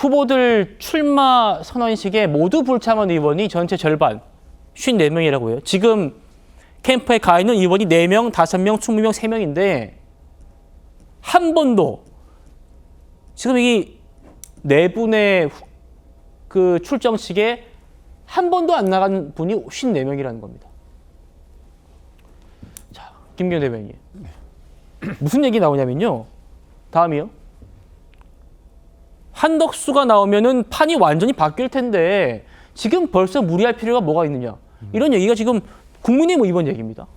후보들 출마 선언식에 모두 불참한 의원이 전체 절반, 54명이라고요. 지금 캠프에 가 있는 의원이 4명, 5명, 20명, 3명인데 한 번도 지금 이 4분의 그 출정식에 한 번도 안 나간 분이 54명이라는 겁니다. 자, 김기현 대변인. 무슨 얘기 나오냐면요. 다음이요. 한덕수가 나오면은 판이 완전히 바뀔 텐데 지금 벌써 무리할 필요가 뭐가 있느냐. 이런 얘기가 지금 국민의힘 의원 얘기입니다.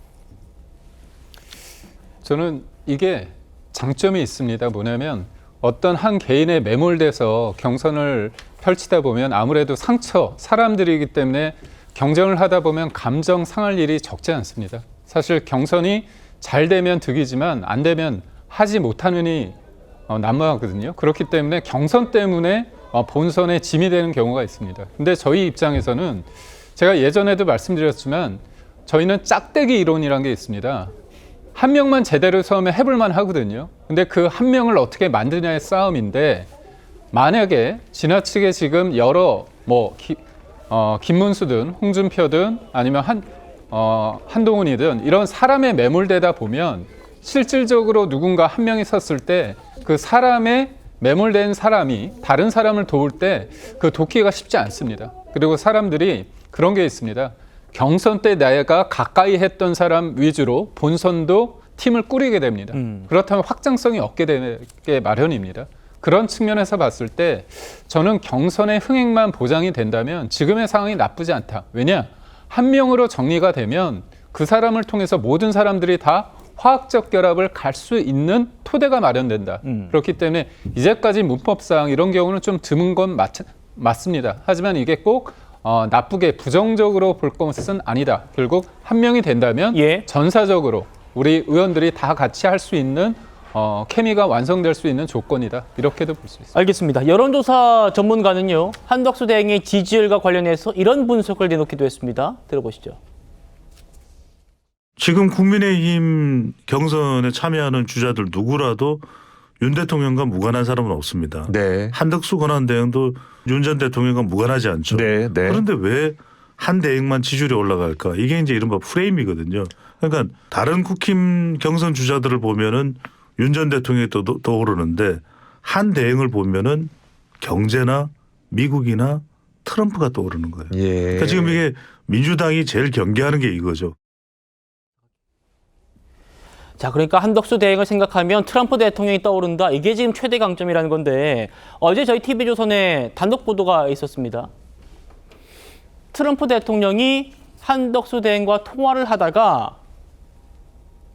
저는 이게 장점이 있습니다. 뭐냐면 어떤 한 개인에 매몰돼서 경선을 펼치다 보면 아무래도 사람들이기 때문에 경쟁을 하다 보면 감정 상할 일이 적지 않습니다. 사실 경선이 잘 되면 득이지만 안 되면 하지 못하느니 난무하거든요. 그렇기 때문에 경선 때문에 본선에 짐이 되는 경우가 있습니다. 근데 저희 입장에서는 제가 예전에도 말씀드렸지만 저희는 짝대기 이론이라는 게 있습니다. 한 명만 제대로 서면 해볼만 하거든요. 근데 그 한 명을 어떻게 만드냐의 싸움인데 만약에 지나치게 지금 여러 김문수든 홍준표든 아니면 한동훈이든 이런 사람에 매몰되다 보면 실질적으로 누군가 한 명이 섰을 때 그 사람에 매몰된 사람이 다른 사람을 도울 때 그 돕기가 쉽지 않습니다. 그리고 사람들이 그런 게 있습니다. 경선 때 내가 가까이 했던 사람 위주로 본선도 팀을 꾸리게 됩니다. 그렇다면 확장성이 없게 되게 마련입니다. 그런 측면에서 봤을 때 저는 경선의 흥행만 보장이 된다면 지금의 상황이 나쁘지 않다. 왜냐? 한 명으로 정리가 되면 그 사람을 통해서 모든 사람들이 다 화학적 결합을 갈 수 있는 토대가 마련된다. 그렇기 때문에 이제까지 문법상 이런 경우는 좀 드문 건 맞습니다. 하지만 이게 꼭 나쁘게 부정적으로 볼 것은 아니다. 결국 한 명이 된다면 전사적으로 우리 의원들이 다 같이 할 수 있는 케미가 완성될 수 있는 조건이다. 이렇게도 볼 수 있습니다. 알겠습니다. 여론조사 전문가는요. 한덕수 대행의 지지율과 관련해서 이런 분석을 내놓기도 했습니다. 들어보시죠. 지금 국민의힘 경선에 참여하는 주자들 누구라도 윤 대통령과 무관한 사람은 없습니다. 네. 한덕수 권한대행도 윤 전 대통령과 무관하지 않죠. 네, 네. 그런데 왜 한 대행만 지지율이 올라갈까? 이게 이제 이른바 프레임이거든요. 그러니까 다른 국힘 경선 주자들을 보면은 윤 전 대통령이 떠오르는데 한 대행을 보면은 경제나 미국이나 트럼프가 떠오르는 거예요. 예. 그러니까 지금 이게 민주당이 제일 경계하는 게 이거죠. 자, 그러니까 한덕수 대행을 생각하면 트럼프 대통령이 떠오른다. 이게 지금 최대 강점이라는 건데 어제 저희 TV조선에 단독 보도가 있었습니다. 트럼프 대통령이 한덕수 대행과 통화를 하다가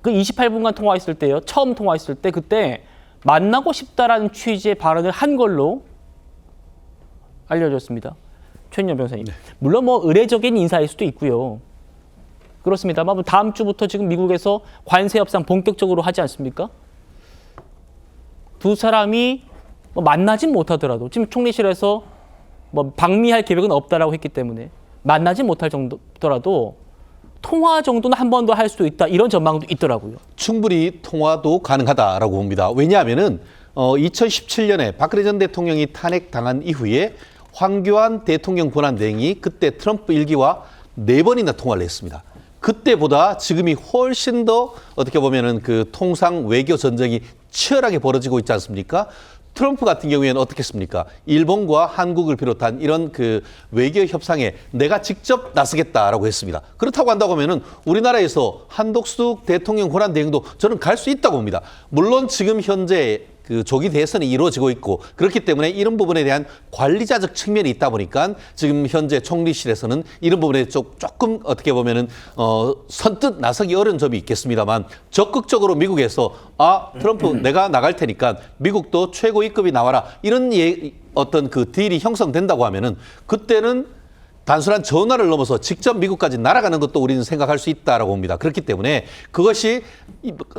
그 28분간 통화했을 때요. 처음 통화했을 때 그때 만나고 싶다라는 취지의 발언을 한 걸로 알려졌습니다. 최인영 변호사님. 네. 물론 의례적인 인사일 수도 있고요. 그렇습니다만 다음 주부터 지금 미국에서 관세 협상 본격적으로 하지 않습니까? 두 사람이 만나진 못하더라도 지금 총리실에서 방미할 계획은 없다라고 했기 때문에 만나지 못할 정도더라도 통화 정도는 한 번 더 할 수 있다. 이런 전망도 있더라고요. 충분히 통화도 가능하다라고 봅니다. 왜냐하면은 2017년에 박근혜 전 대통령이 탄핵당한 이후에 황교안 대통령 권한대행이 그때 트럼프 일기와 4번이나 통화를 했습니다. 그때보다 지금이 훨씬 더 어떻게 보면은 그 통상 외교 전쟁이 치열하게 벌어지고 있지 않습니까? 트럼프 같은 경우에는 어떻겠습니까? 일본과 한국을 비롯한 이런 그 외교 협상에 내가 직접 나서겠다라고 했습니다. 그렇다고 한다고 하면은 우리나라에서 한덕수 대통령 권한 대행도 저는 갈 수 있다고 봅니다. 물론 지금 현재 그 조기 대선이 이루어지고 있고 그렇기 때문에 이런 부분에 대한 관리자적 측면이 있다 보니까 지금 현재 총리실에서는 이런 부분에 조금 어떻게 보면은 선뜻 나서기 어려운 점이 있겠습니다만 적극적으로 미국에서 트럼프 내가 나갈 테니까 미국도 최고 위급이 나와라 이런 어떤 그 딜이 형성된다고 하면은 그때는 단순한 전화를 넘어서 직접 미국까지 날아가는 것도 우리는 생각할 수 있다라고 봅니다. 그렇기 때문에 그것이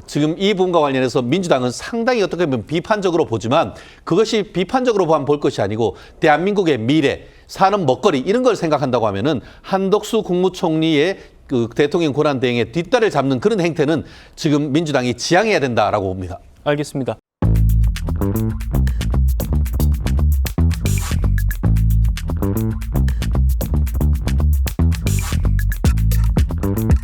지금 이 부분과 관련해서 민주당은 상당히 어떻게 보면 비판적으로 보지만 그것이 비판적으로만 볼 것이 아니고 대한민국의 미래, 사는 먹거리 이런 걸 생각한다고 하면은 한덕수 국무총리의 그 대통령 권한 대행의 뒷다리를 잡는 그런 행태는 지금 민주당이 지양해야 된다라고 봅니다. 알겠습니다. 있습니다.